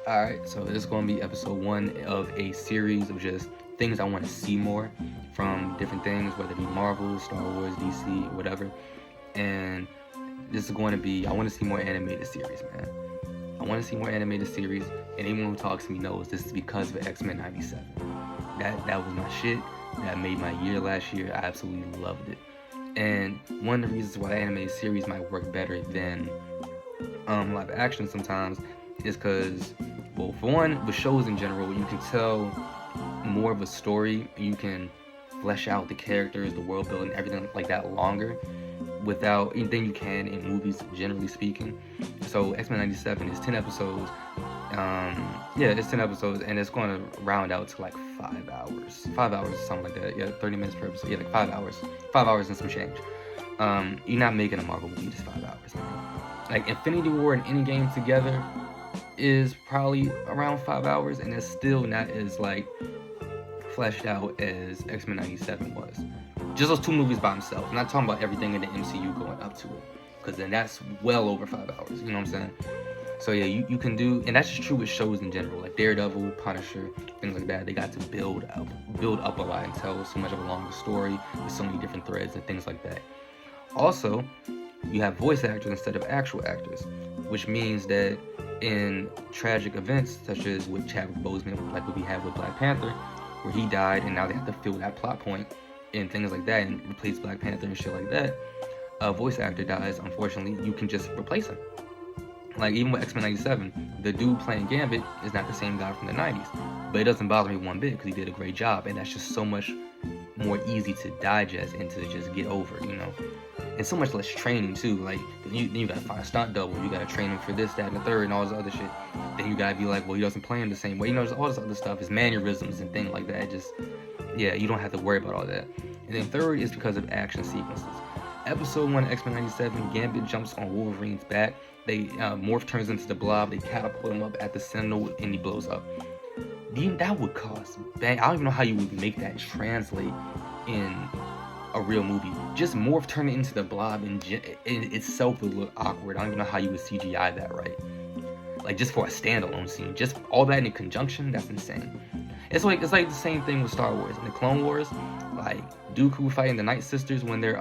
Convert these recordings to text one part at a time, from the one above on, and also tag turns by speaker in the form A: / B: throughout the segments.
A: Alright, so this is going to be episode 1 of a series of just things I want to see more from different things, whether it be Marvel, Star Wars, DC, whatever. And this is going to be, I want to see more animated series, man. I want to see more animated series, and anyone who talks to me knows this is because of X-Men 97. That was my shit. That made my year last year. I absolutely loved it. And one of the reasons why animated series might work better than live action sometimes is because, well, for one, with shows in general, you can tell more of a story. You can flesh out the characters, the world building, everything like that longer without anything you can in movies, generally speaking. So X-Men 97 is 10 episodes. It's 10 episodes, and it's going to round out to like 5 hours. 5 hours, something like that. Yeah, 30 minutes per episode. Yeah, like 5 hours. 5 hours and some change. You're not making a Marvel movie just 5 hours, man. Like Infinity War and Endgame together is probably around 5 hours, and it's still not as like fleshed out as X-Men 97 was. Just those two movies by themselves. I'm not talking about everything in the MCU going up to it, because then that's well over 5 hours. You know what I'm saying? So yeah, you can do, and that's just true with shows in general, like Daredevil, Punisher, things like that. They got to build up a lot and tell so much of a longer story with so many different threads and things like that. Also, you have voice actors instead of actual actors, which means that in tragic events such as with Chadwick Boseman, like what we had with Black Panther, where he died and now they have to fill that plot point and things like that and replace Black Panther and shit like that, a voice actor dies, unfortunately, you can just replace him. Like even with X-Men 97, the dude playing Gambit is not the same guy from the 90s, but it doesn't bother me one bit because he did a great job, and that's just so much more easy to digest and to just get over, you know. And so much less training too. Like you gotta find a stunt double, you gotta train him for this, that, and the third, and all this other shit. Then you gotta be like, well, he doesn't play him the same way. You know, there's all this other stuff, his mannerisms and things like that. You don't have to worry about all that. And then third is because of action sequences. Episode 1 of X-Men 97, Gambit jumps on Wolverine's back. They Morph turns into the Blob. They catapult him up at the Sentinel, and he blows up. That would cost bang. I don't even know how you would make that translate in a real movie. Just Morph turning into the Blob in itself would look awkward. I don't even know how you would CGI that right. Like just for a standalone scene, just all that in conjunction, that's insane. It's like the same thing with Star Wars. In the Clone Wars, like Dooku fighting the Night Sisters when they're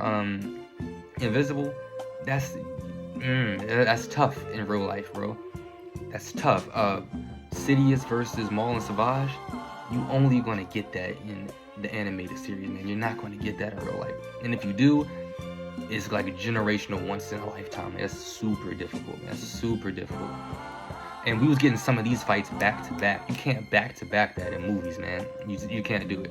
A: invisible. That's tough in real life, bro. That's tough. Sidious versus Maul and Savage, you only gonna get that in the animated series, man. You're not gonna get that in real life. And if you do, it's like a generational, once in a lifetime. That's super difficult, man. That's super difficult. And we was getting some of these fights back to back. You can't back to back that in movies, man. You can't do it.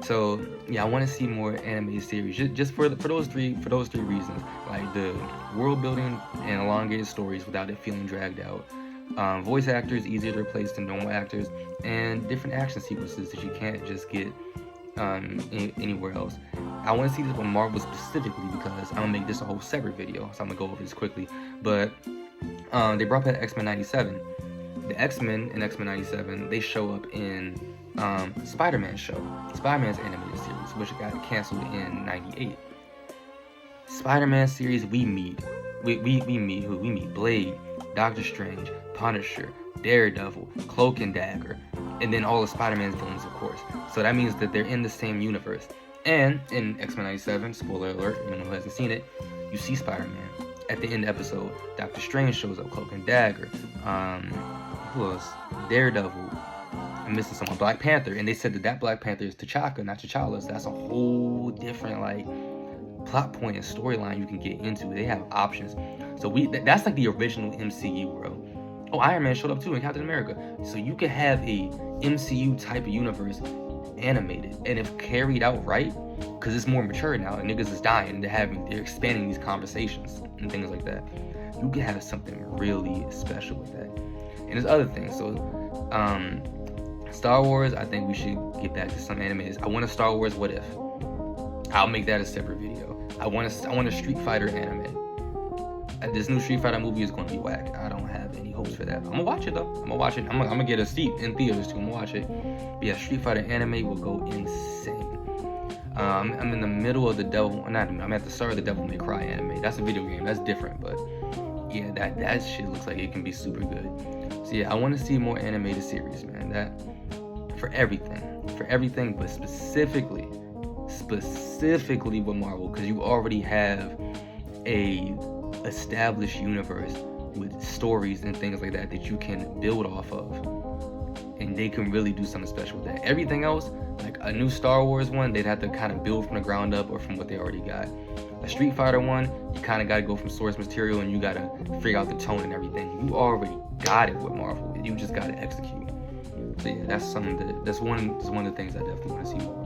A: So yeah, I want to see more animated series just for those three reasons, like the world building and elongated stories without it feeling dragged out. Voice actors easier to replace than normal actors, and different action sequences that you can't just get anywhere else. I want to see this with Marvel specifically because I'm gonna make this a whole separate video, so I'm gonna go over this quickly. But they brought back X-Men 97. The X-Men in X-Men 97, they show up in Spider-Man show, Spider-Man's animated series, which got canceled in 98. Spider-Man series, we meet who? We meet Blade, Doctor Strange, Punisher, Daredevil, Cloak and Dagger, and then all of Spider-Man's villains, of course. So that means that they're in the same universe. And in X-Men 97, spoiler alert, anyone who hasn't seen it, you see Spider-Man. At the end of the episode, Doctor Strange shows up, Cloak and Dagger. Who else? Daredevil. I'm missing someone. Black Panther. And they said that Black Panther is T'Chaka, not T'Challa. So that's a whole different like plot point and storyline you can get into. They have options. So that's like the original MCU, bro. Oh, Iron Man showed up too in Captain America. So you could have a MCU type of universe animated, and if carried out right, because it's more mature now and niggas is dying, they're expanding these conversations and things like that, you can have something really special with that. And there's other things. So Star Wars, I think we should get back to some animes. I want a Star Wars What If. I'll make that a separate video. I want a Street Fighter anime. This new Street Fighter movie is going to be whack. I don't have any hopes for that. I'm gonna watch it though. I'm gonna get a seat in theaters too. I'm gonna watch it. But yeah, Street Fighter anime will go insane. I'm in the middle of I'm at the start of the Devil May Cry anime. That's a video game. That's different, but yeah, that shit looks like it can be super good. So So yeah, I want to see more animated series, man. That for everything, but specifically with Marvel, because you already have a established universe with stories and things like that you can build off of, and they can really do something special with that. Everything else, like a new Star Wars one, they'd have to kind of build from the ground up or from what they already got. A Street Fighter one, you kind of got to go from source material, and you got to figure out the tone and everything. You already got it with Marvel. You just got to execute. So yeah, that's one of the things I definitely want to see more.